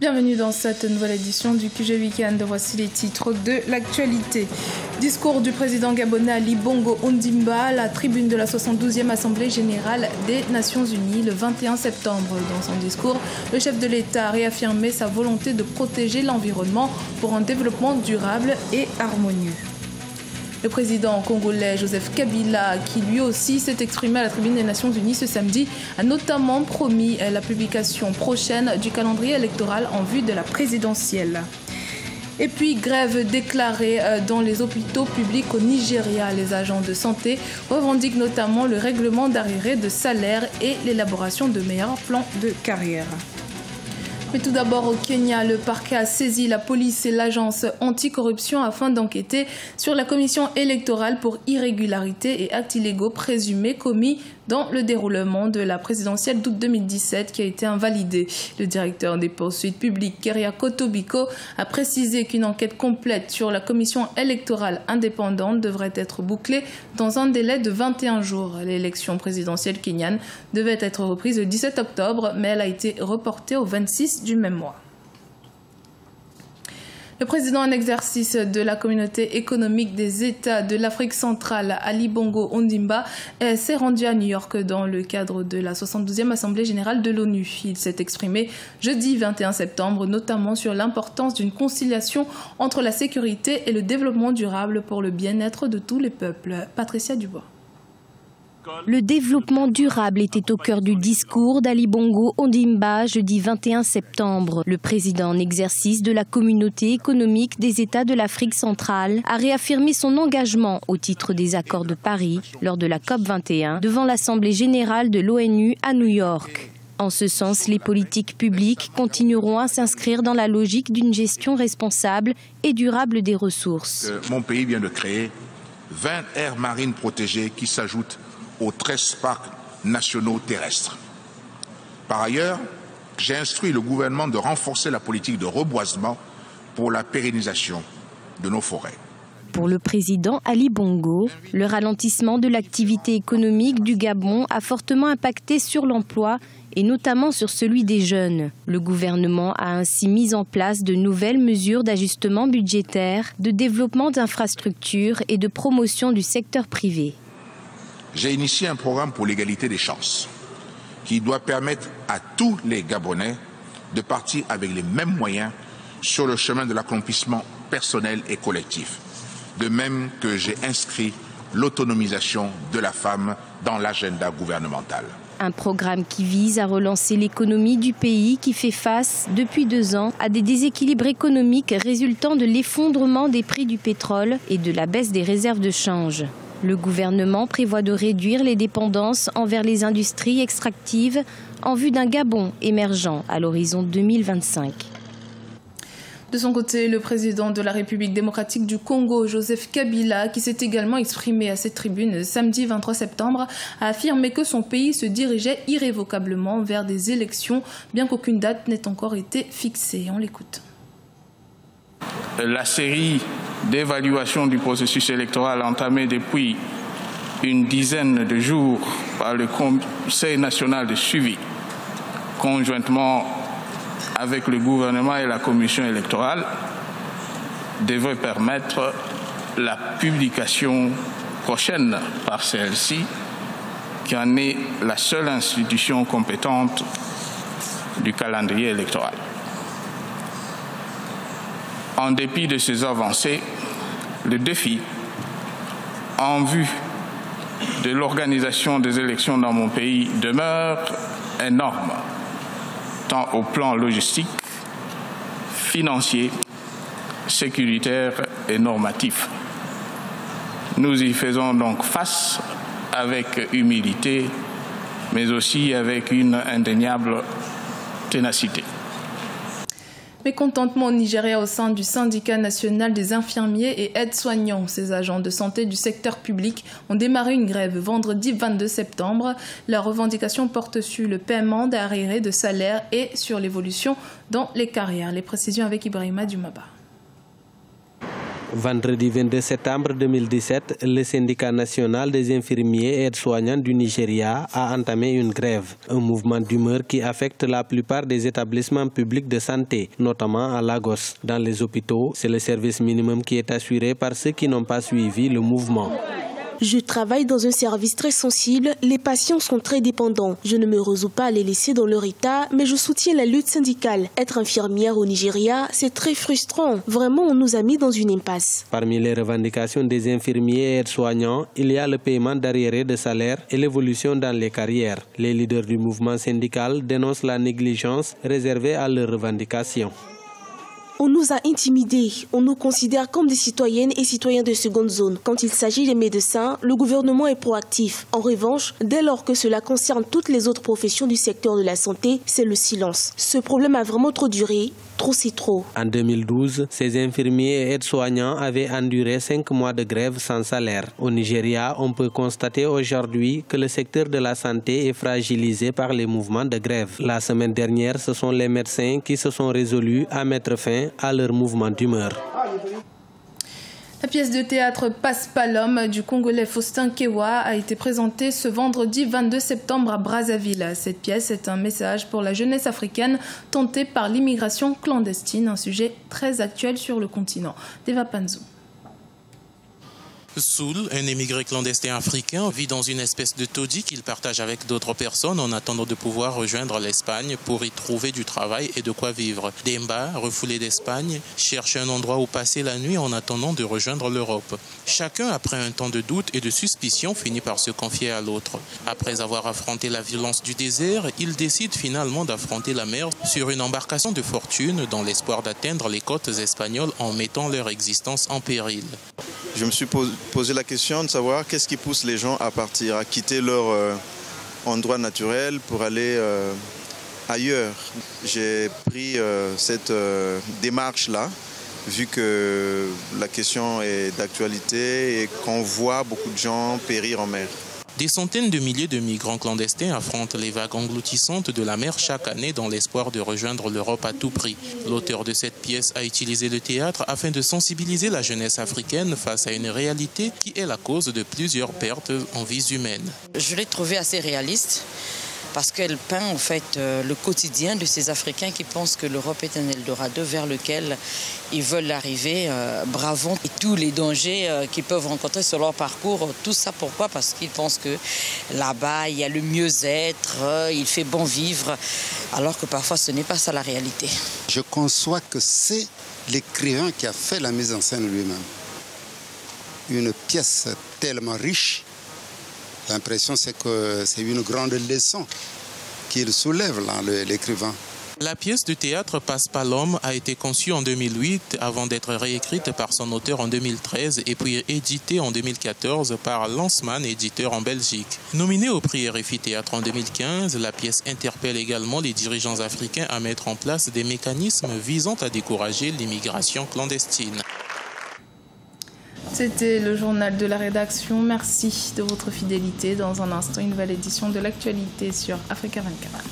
Bienvenue dans cette nouvelle édition du QG Weekend. Voici les titres de l'actualité. Discours du président gabonais Ali Bongo Ondimba à la tribune de la 72e Assemblée générale des Nations Unies le 21 septembre. Dans son discours, le chef de l'État a réaffirmé sa volonté de protéger l'environnement pour un développement durable et harmonieux. Le président congolais Joseph Kabila, qui lui aussi s'est exprimé à la tribune des Nations Unies ce samedi, a notamment promis la publication prochaine du calendrier électoral en vue de la présidentielle. Et puis, grève déclarée dans les hôpitaux publics au Nigeria. Les agents de santé revendiquent notamment le règlement d'arriérés de salaire et l'élaboration de meilleurs plans de carrière. Mais tout d'abord, au Kenya, le parquet a saisi la police et l'agence anticorruption afin d'enquêter sur la commission électorale pour irrégularités et actes illégaux présumés commis dans le déroulement de la présidentielle d'août 2017 qui a été invalidée. Le directeur des poursuites publiques, Keriako Tobiko, a précisé qu'une enquête complète sur la commission électorale indépendante devrait être bouclée dans un délai de 21 jours. L'élection présidentielle kenyane devait être reprise le 17 octobre, mais elle a été reportée au 26 du même mois. Le président en exercice de la communauté économique des États de l'Afrique centrale, Ali Bongo Ondimba, s'est rendu à New York dans le cadre de la 72e Assemblée générale de l'ONU. Il s'est exprimé jeudi 21 septembre, notamment sur l'importance d'une conciliation entre la sécurité et le développement durable pour le bien-être de tous les peuples. Patricia Dubois. Le développement durable était au cœur du discours d'Ali Bongo Ondimba jeudi 21 septembre. Le président en exercice de la communauté économique des États de l'Afrique centrale a réaffirmé son engagement au titre des accords de Paris lors de la COP21 devant l'Assemblée générale de l'ONU à New York. En ce sens, les politiques publiques continueront à s'inscrire dans la logique d'une gestion responsable et durable des ressources. Mon pays vient de créer 20 aires marines protégées qui s'ajoutent aux 13 parcs nationaux terrestres. Par ailleurs, j'ai instruit le gouvernement de renforcer la politique de reboisement pour la pérennisation de nos forêts. Pour le président Ali Bongo, le ralentissement de l'activité économique du Gabon a fortement impacté sur l'emploi et notamment sur celui des jeunes. Le gouvernement a ainsi mis en place de nouvelles mesures d'ajustement budgétaire, de développement d'infrastructures et de promotion du secteur privé. J'ai initié un programme pour l'égalité des chances qui doit permettre à tous les Gabonais de partir avec les mêmes moyens sur le chemin de l'accomplissement personnel et collectif. De même que j'ai inscrit l'autonomisation de la femme dans l'agenda gouvernemental. Un programme qui vise à relancer l'économie du pays qui fait face, depuis 2 ans, à des déséquilibres économiques résultant de l'effondrement des prix du pétrole et de la baisse des réserves de change. Le gouvernement prévoit de réduire les dépendances envers les industries extractives en vue d'un Gabon émergent à l'horizon 2025. De son côté, le président de la République démocratique du Congo, Joseph Kabila, qui s'est également exprimé à cette tribune samedi 23 septembre, a affirmé que son pays se dirigeait irrévocablement vers des élections, bien qu'aucune date n'ait encore été fixée. On l'écoute. La série d'évaluation du processus électoral entamée depuis une dizaine de jours par le Conseil national de suivi, conjointement avec le gouvernement et la commission électorale, devrait permettre la publication prochaine par celle-ci, qui en est la seule institution compétente du calendrier électoral. En dépit de ces avancées, le défi en vue de l'organisation des élections dans mon pays demeure énorme, tant au plan logistique, financier, sécuritaire et normatif. Nous y faisons donc face avec humilité, mais aussi avec une indéniable ténacité. Mécontentement au Nigeria au sein du syndicat national des infirmiers et aides-soignants. Ces agents de santé du secteur public ont démarré une grève vendredi 22 septembre. La revendication porte sur le paiement d'arriérés de salaire et sur l'évolution dans les carrières. Les précisions avec Ibrahima Dumaba. Vendredi 22 septembre 2017, le syndicat national des infirmiers et aides-soignants du Nigeria a entamé une grève, un mouvement d'humeur qui affecte la plupart des établissements publics de santé, notamment à Lagos. Dans les hôpitaux, c'est le service minimum qui est assuré par ceux qui n'ont pas suivi le mouvement. Je travaille dans un service très sensible, les patients sont très dépendants. Je ne me résous pas à les laisser dans leur état, mais je soutiens la lutte syndicale. Être infirmière au Nigeria, c'est très frustrant. Vraiment, on nous a mis dans une impasse. Parmi les revendications des infirmiers et aides-soignants, il y a le paiement d'arriérés de salaire et l'évolution dans les carrières. Les leaders du mouvement syndical dénoncent la négligence réservée à leurs revendications. On nous a intimidés, on nous considère comme des citoyennes et citoyens de seconde zone. Quand il s'agit des médecins, le gouvernement est proactif. En revanche, dès lors que cela concerne toutes les autres professions du secteur de la santé, c'est le silence. Ce problème a vraiment trop duré, trop c'est trop. En 2012, ces infirmiers et aides-soignants avaient enduré 5 mois de grève sans salaire. Au Nigeria, on peut constater aujourd'hui que le secteur de la santé est fragilisé par les mouvements de grève. La semaine dernière, ce sont les médecins qui se sont résolus à mettre fin à leur mouvement d'humeur. La pièce de théâtre Passe pas l'homme du Congolais Faustin Kewa a été présentée ce vendredi 22 septembre à Brazzaville. Cette pièce est un message pour la jeunesse africaine tentée par l'immigration clandestine, un sujet très actuel sur le continent. Deva Panzo. Soul, un émigré clandestin africain, vit dans une espèce de taudis qu'il partage avec d'autres personnes en attendant de pouvoir rejoindre l'Espagne pour y trouver du travail et de quoi vivre. Demba, refoulé d'Espagne, cherche un endroit où passer la nuit en attendant de rejoindre l'Europe. Chacun, après un temps de doute et de suspicion, finit par se confier à l'autre. Après avoir affronté la violence du désert, ils décident finalement d'affronter la mer sur une embarcation de fortune dans l'espoir d'atteindre les côtes espagnoles en mettant leur existence en péril. Je me suis posé la question de savoir qu'est-ce qui pousse les gens à partir, à quitter leur endroit naturel pour aller ailleurs. J'ai pris cette démarche-là, vu que la question est d'actualité et qu'on voit beaucoup de gens périr en mer. Des centaines de milliers de migrants clandestins affrontent les vagues engloutissantes de la mer chaque année dans l'espoir de rejoindre l'Europe à tout prix. L'auteur de cette pièce a utilisé le théâtre afin de sensibiliser la jeunesse africaine face à une réalité qui est la cause de plusieurs pertes en vies humaines. Je l'ai trouvée assez réaliste parce qu'elle peint en fait le quotidien de ces Africains qui pensent que l'Europe est un Eldorado vers lequel ils veulent arriver, bravant tous les dangers qu'ils peuvent rencontrer sur leur parcours. Tout ça pourquoi? Parce qu'ils pensent que là-bas il y a le mieux-être, il fait bon vivre, alors que parfois ce n'est pas ça la réalité. Je conçois que c'est l'écrivain qui a fait la mise en scène lui-même. Une pièce tellement riche. L'impression, c'est que c'est une grande leçon qu'il soulève, là, l'écrivain. La pièce de théâtre Passe pas l'homme a été conçue en 2008 avant d'être réécrite par son auteur en 2013 et puis éditée en 2014 par Lanceman, éditeur en Belgique. Nominée au prix RFI Théâtre en 2015, la pièce interpelle également les dirigeants africains à mettre en place des mécanismes visant à décourager l'immigration clandestine. C'était le journal de la rédaction. Merci de votre fidélité. Dans un instant, une nouvelle édition de l'actualité sur Africa 24.